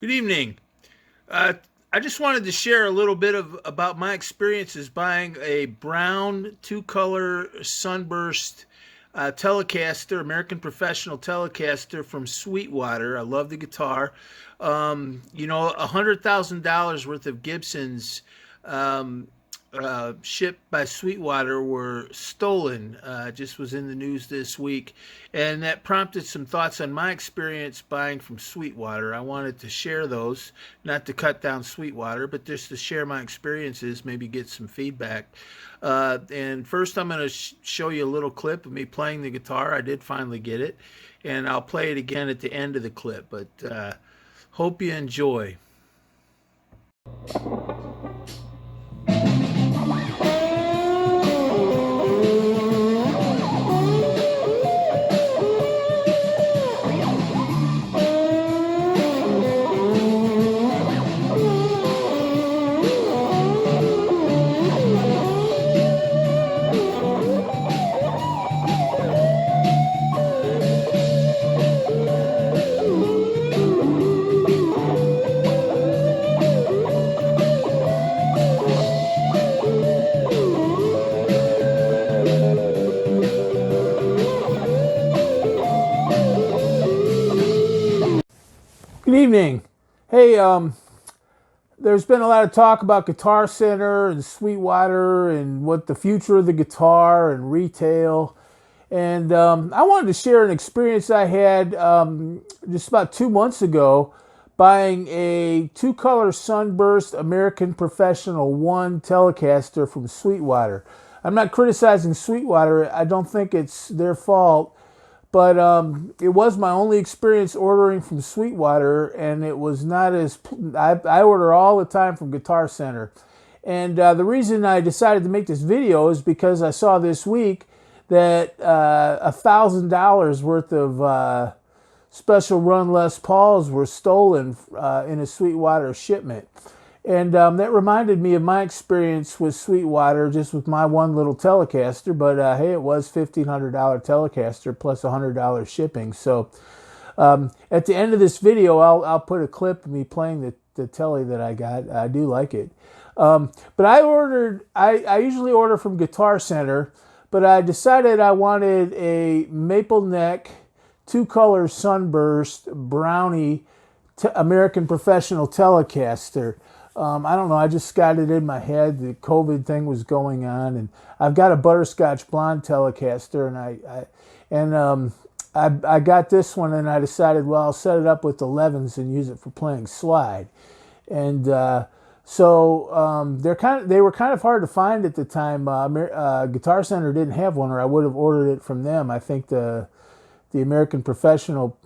Good evening. Uh, I just wanted to share a little bit of about my experiences buying a brown two-color sunburst Telecaster, American Professional Telecaster from Sweetwater. I love the guitar. $100,000 worth of Gibsons um, shipped by Sweetwater were stolen. Just was in the news this week, and that prompted some thoughts on my experience buying from Sweetwater. I wanted to share those, not to cut down Sweetwater, but just to share my experiences, maybe get some feedback. And first, I'm going to show you a little clip of me playing the guitar. I did finally get it, and I'll play it again at the end of the clip. But hope you enjoy. Good evening. Hey, there's been a lot of talk about Guitar Center and Sweetwater and what the future of the guitar and retail. And I wanted to share an experience I had just about 2 months ago buying a two-color sunburst American Professional 1 Telecaster from Sweetwater. I'm not criticizing Sweetwater. I don't think it's their fault. But it was my only experience ordering from Sweetwater, and it was not as I order all the time from Guitar Center. And the reason I decided to make this video is because I saw this week that $1,000 worth of special run Les Pauls were stolen in a Sweetwater shipment. And that reminded me of my experience with Sweetwater, just with my one little Telecaster. But hey, it was $1,500 Telecaster plus $100 shipping. So at the end of this video, I'll put a clip of me playing the Tele that I got. I do like it. But I usually order from Guitar Center, but I decided I wanted a maple neck, two-color sunburst, brownie American Professional Telecaster. I don't know. I just got it in my head. The COVID thing was going on, and I've got a butterscotch blonde Telecaster, and I got this one, and I decided, well, I'll set it up with 11s and use it for playing slide. And they were kind of hard to find at the time. Guitar Center didn't have one, or I would have ordered it from them. I think the American Professional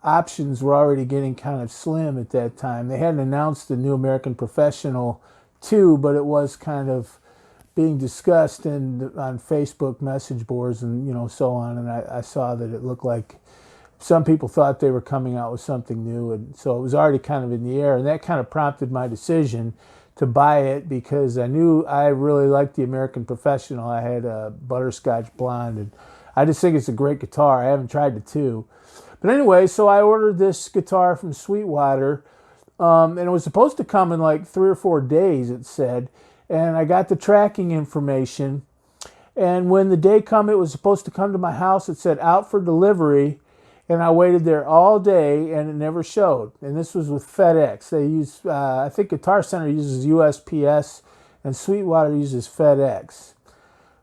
options were already getting kind of slim at that time. They hadn't announced the new American Professional 2, but it was kind of being discussed on Facebook message boards and so on. And I saw that it looked like some people thought they were coming out with something new, and so it was already kind of in the air. And that kind of prompted my decision to buy it because I knew I really liked the American Professional. I had a butterscotch blonde, and I just think it's a great guitar. I haven't tried the two. But anyway, so I ordered this guitar from Sweetwater, and it was supposed to come in like 3 or 4 days, it said. And I got the tracking information. And when the day come, it was supposed to come to my house. It said out for delivery. And I waited there all day, and it never showed. And this was with FedEx. They use, I think Guitar Center uses USPS, and Sweetwater uses FedEx.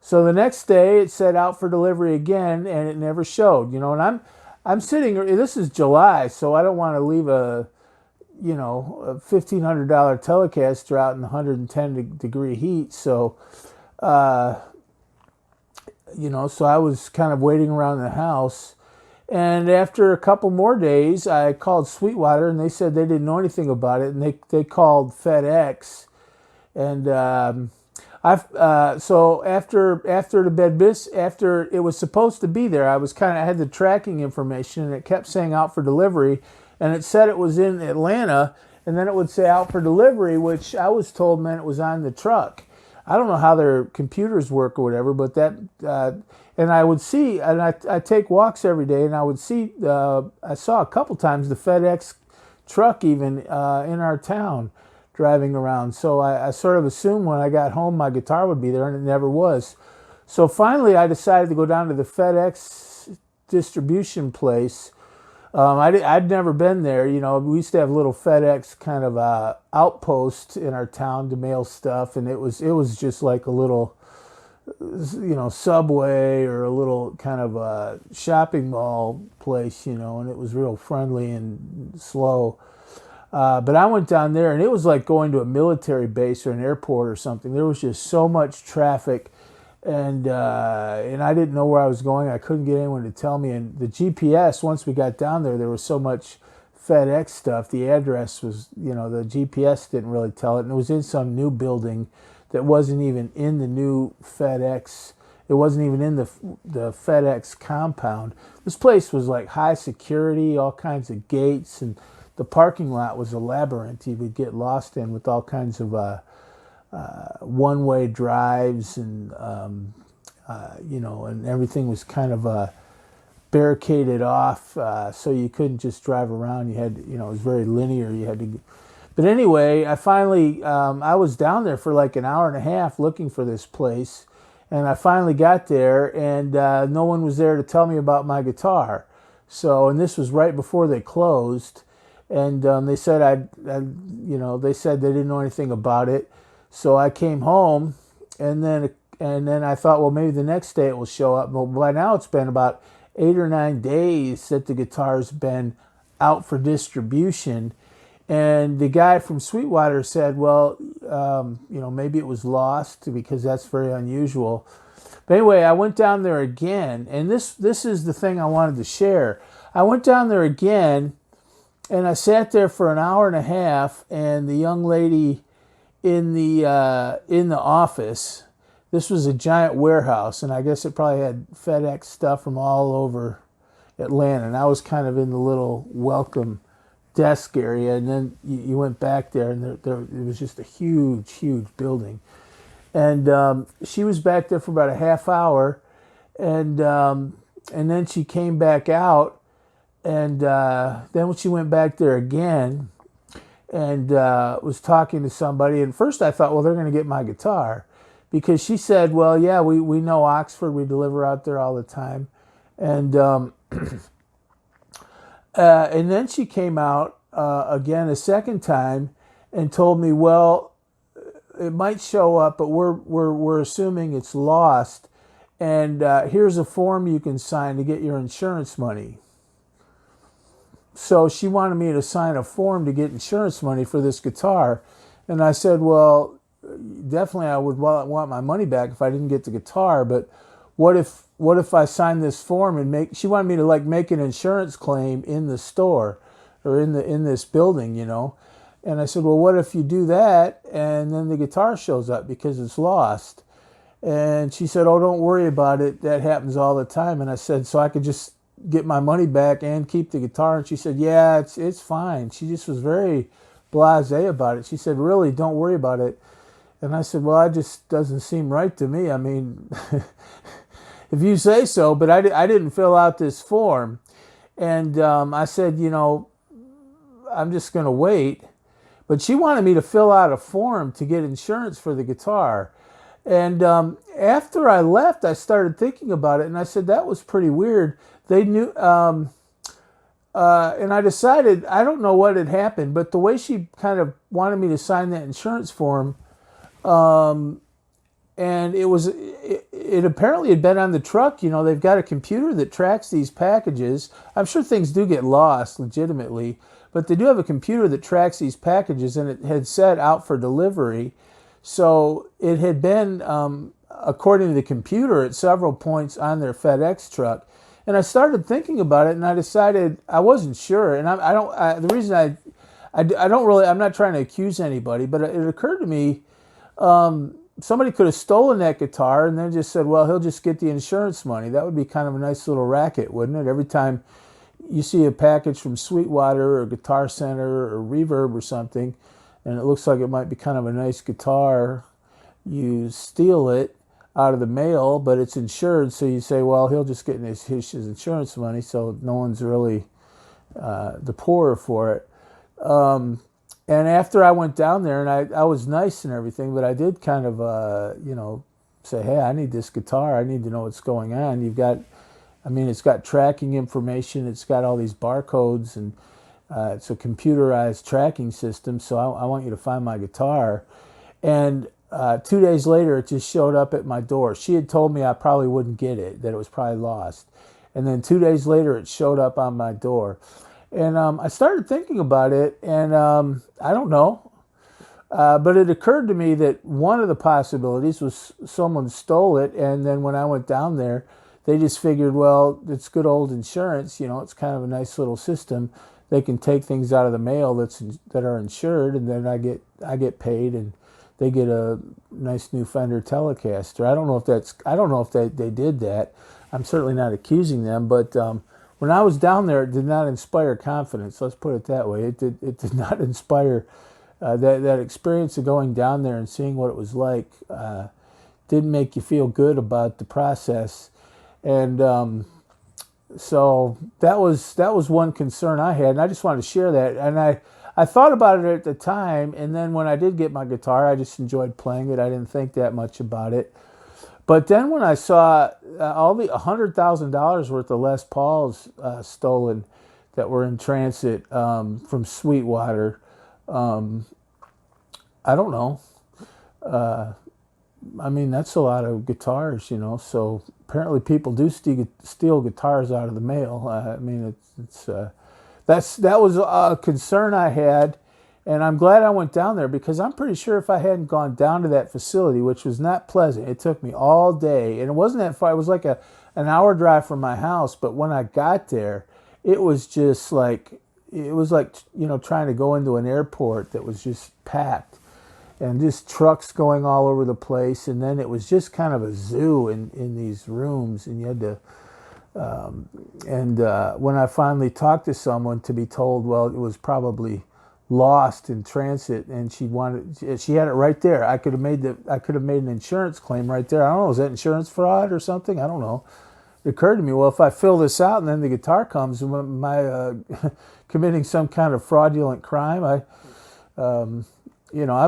So the next day, it said out for delivery again, and it never showed. And I'm sitting. This is July, so I don't want to leave a $1,500 Telecaster out in 110-degree heat. So, so I was kind of waiting around the house. And after a couple more days, I called Sweetwater, and they said they didn't know anything about it, and they called FedEx, and so after it was supposed to be there, I had the tracking information, and it kept saying out for delivery, and it said it was in Atlanta, and then it would say out for delivery, which I was told meant it was on the truck. I don't know how their computers work or whatever, but and I would see, and I take walks every day, and I would see, I saw a couple times the FedEx truck even in our town driving around. So I sort of assumed when I got home my guitar would be there, and it never was. So finally I decided to go down to the FedEx distribution place. I'd never been there. You know, we used to have a little FedEx kind of outpost in our town to mail stuff, and it was just like a little, you know, Subway or a little kind of a shopping mall place, you know, and it was real friendly and slow. But I went down there, and it was like going to a military base or an airport or something. There was just so much traffic, and I didn't know where I was going. I couldn't get anyone to tell me. And the GPS, once we got down there was so much FedEx stuff. The address was, you know, the GPS didn't really tell it, and it was in some new building that wasn't even in the new FedEx. It wasn't even in the FedEx compound. This place was like high security, all kinds of gates, and the parking lot was a labyrinth you would get lost in, with all kinds of one-way drives, and you know, and everything was kind of barricaded off, so you couldn't just drive around. You had, you know, it was very linear. You had to. But anyway, I finally I was down there for like an hour and a half looking for this place, and I finally got there, and no one was there to tell me about my guitar. So, and this was right before they closed, and they said you know, they said they didn't know anything about it. So I came home, and then I thought, well, maybe the next day it will show up. But by now it's been about 8 or 9 days that the guitar's been out for distribution. And the guy from Sweetwater said, well, you know, maybe it was lost, because that's very unusual. But anyway, I went down there again, and this is the thing I wanted to share. I went down there again, and I sat there for an hour and a half, and the young lady in the office, this was a giant warehouse, and I guess it probably had FedEx stuff from all over Atlanta, and I was kind of in the little welcome desk area, and then you went back there, and there it was just a huge building, and she was back there for about a half hour, and then she came back out, and then when she went back there again, and was talking to somebody, and first I thought, well, they're going to get my guitar, because she said, well, yeah, we know Oxford, we deliver out there all the time, and and then she came out again a second time and told me, well, it might show up, but we're assuming it's lost, and here's a form you can sign to get your insurance money. So she wanted me to sign a form to get insurance money for this guitar, and I said, well, definitely I would want my money back if I didn't get the guitar, but what if I sign this form and she wanted me to like make an insurance claim in the store or in this building, you know. And I said, well, what if you do that and then the guitar shows up because it's lost? And she said, oh, don't worry about it. That happens all the time. And I said, so I could just get my money back and keep the guitar? And she said, yeah, it's fine. She just was very blasé about it. She said, really, don't worry about it. And I said, well, it just doesn't seem right to me. I mean, if you say so, but I didn't fill out this form. And I said, you know, I'm just going to wait. But she wanted me to fill out a form to get insurance for the guitar. And after I left, I started thinking about it, and I said, that was pretty weird. They knew, and I decided, I don't know what had happened, but the way she kind of wanted me to sign that insurance form, and it apparently had been on the truck. You know, they've got a computer that tracks these packages. I'm sure things do get lost legitimately, but they do have a computer that tracks these packages, and it had said out for delivery. So it had been, according to the computer, at several points on their FedEx truck. And I started thinking about it, and I decided I wasn't sure. And the reason I don't really, I'm not trying to accuse anybody, but it occurred to me, somebody could have stolen that guitar and then just said, well, he'll just get the insurance money. That would be kind of a nice little racket, wouldn't it? Every time you see a package from Sweetwater or Guitar Center or Reverb or something, and it looks like it might be kind of a nice guitar, you steal it out of the mail, but it's insured, so you say, well, he'll just get his insurance money, so no one's really the poorer for it. And after I went down there, and I was nice and everything, but I did kind of, say, hey, I need this guitar. I need to know what's going on. It's got tracking information. It's got all these barcodes, and it's a computerized tracking system. So I want you to find my guitar. And 2 days later, it just showed up at my door. She had told me I probably wouldn't get it, that it was probably lost. And then 2 days later, it showed up on my door. And I started thinking about it, and I don't know. But it occurred to me that one of the possibilities was someone stole it, and then when I went down there, they just figured, well, it's good old insurance. It's kind of a nice little system. They can take things out of the mail that are insured, and then I get paid, and they get a nice new Fender Telecaster. I don't know if they did that. I'm certainly not accusing them, but when I was down there, it did not inspire confidence. Let's put it that way. It did not inspire that experience of going down there and seeing what it was like. Didn't make you feel good about the process, and so that was one concern I had, and I just wanted to share that. And I thought about it at the time, and then when I did get my guitar, I just enjoyed playing it. I didn't think that much about it. But then when I saw all the $100,000 worth of Les Pauls stolen that were in transit from Sweetwater, I don't know. That's a lot of guitars, So apparently people do steal guitars out of the mail. That was a concern I had. And I'm glad I went down there, because I'm pretty sure if I hadn't gone down to that facility, which was not pleasant, it took me all day, and it wasn't that far. It was like an hour drive from my house. But when I got there, it was just like, trying to go into an airport that was just packed, and just trucks going all over the place. And then it was just kind of a zoo in these rooms, and you had to, when I finally talked to someone, to be told, well, it was probably lost in transit, and she had it right there. I could have made an insurance claim right there. I don't know, is that insurance fraud or something? I don't know. It occurred to me, well, if I fill this out and then the guitar comes, am I committing some kind of fraudulent crime? I have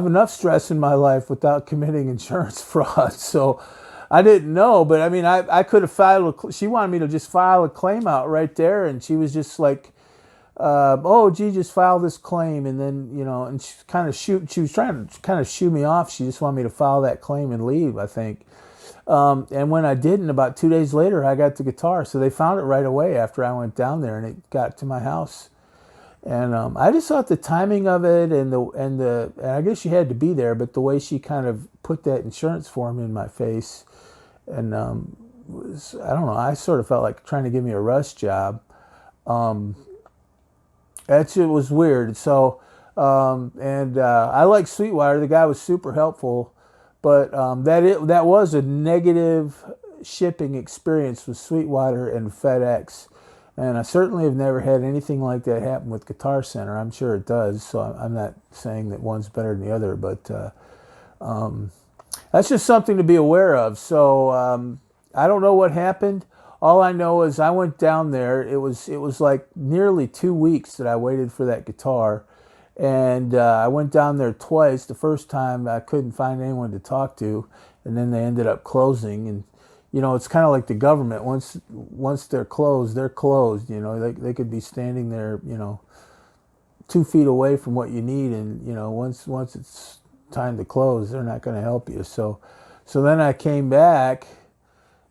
enough stress in my life without committing insurance fraud. So I didn't know, but I could have filed. She wanted me to just file a claim out right there, and she was just like, oh, gee, just file this claim. And then, and she was trying to kind of shoo me off. She just wanted me to file that claim and leave, I think. And when I didn't, about 2 days later, I got the guitar. So they found it right away after I went down there, and it got to my house. And I just thought the timing of it, and I guess she had to be there, but the way she kind of put that insurance form in my face, and I don't know, I sort of felt like trying to give me a rush job. It was weird. So, I like Sweetwater. The guy was super helpful, but that was a negative shipping experience with Sweetwater and FedEx. And I certainly have never had anything like that happen with Guitar Center. I'm sure it does. So I'm not saying that one's better than the other, but that's just something to be aware of. So I don't know what happened. All I know is I went down there. It was like nearly 2 weeks that I waited for that guitar. And I went down there twice. The first time I couldn't find anyone to talk to, and then they ended up closing. And it's kind of like the government. Once they're closed, they're closed. They could be standing there, 2 feet away from what you need, and once it's time to close, they're not going to help you. So then I came back,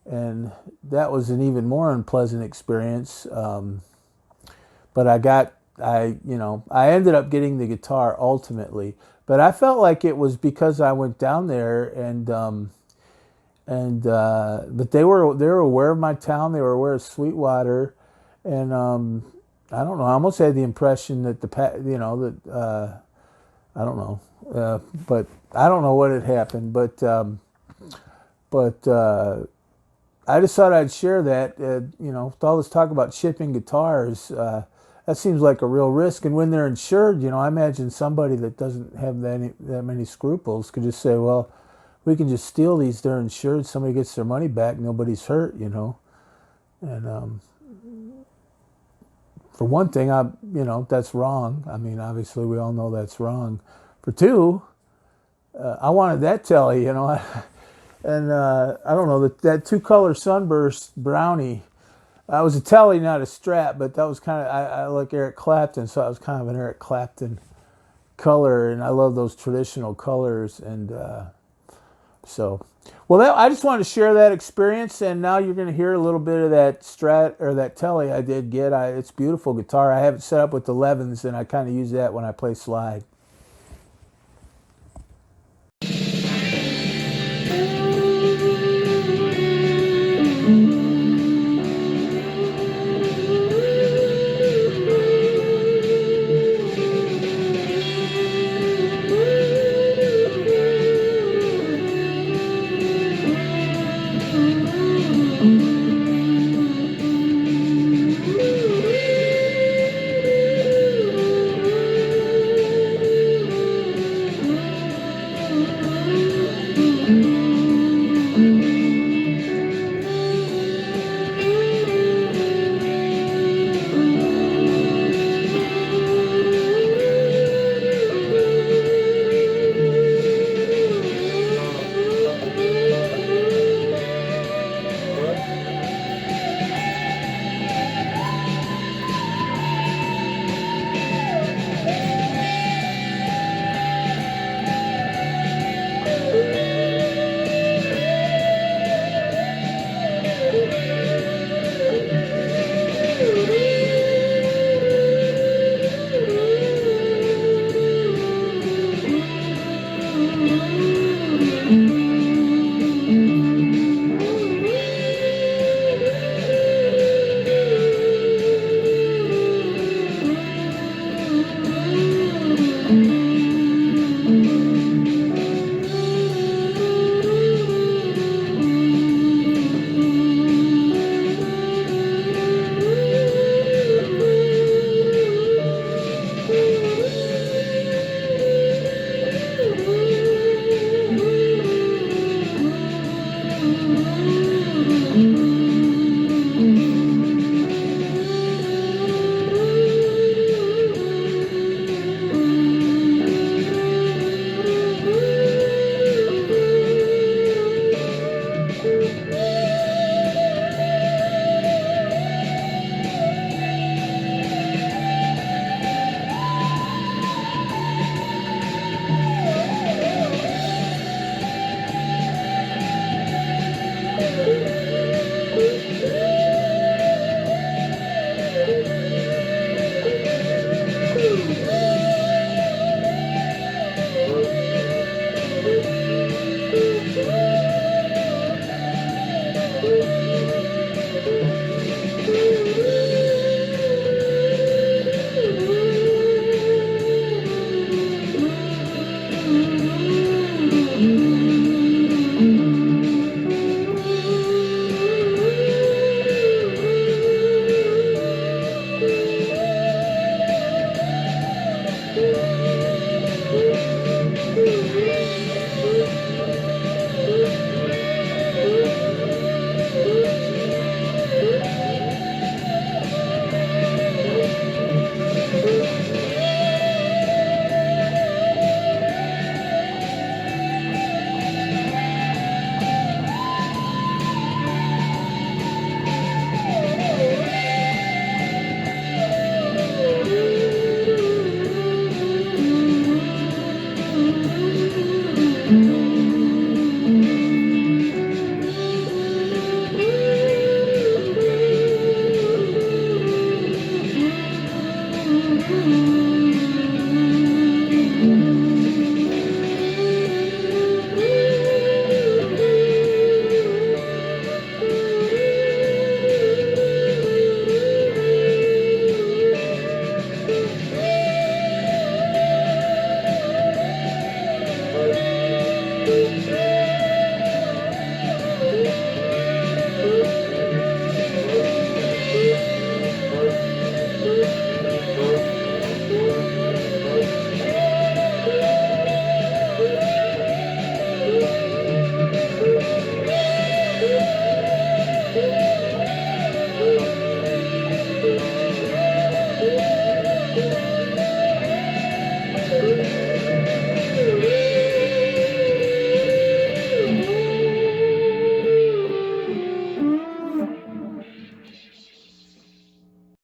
and that was an even more unpleasant experience. But I ended up getting the guitar ultimately. But I felt like it was because I went down there, but they were aware of my town. They were aware of Sweetwater, and I don't know. I almost had the impression that I don't know, but I don't know what had happened. But I just thought I'd share that. With all this talk about shipping guitars, that seems like a real risk. And when they're insured, I imagine somebody that doesn't have that many scruples could just say, well, we can just steal these. They're insured. Somebody gets their money back. Nobody's hurt, And For one thing, that's wrong. I mean, obviously, we all know that's wrong. For two, I wanted that telly, and I don't know that two-color sunburst brownie. I was a telly, not a strap, but that was kind of I like Eric Clapton, so I was kind of an Eric Clapton color, and I love those traditional colors, and so. Well, I just wanted to share that experience, and now you're going to hear a little bit of that Strat or that Telly I did get. It's a beautiful guitar. I have it set up with 11s, and I kind of use that when I play slide.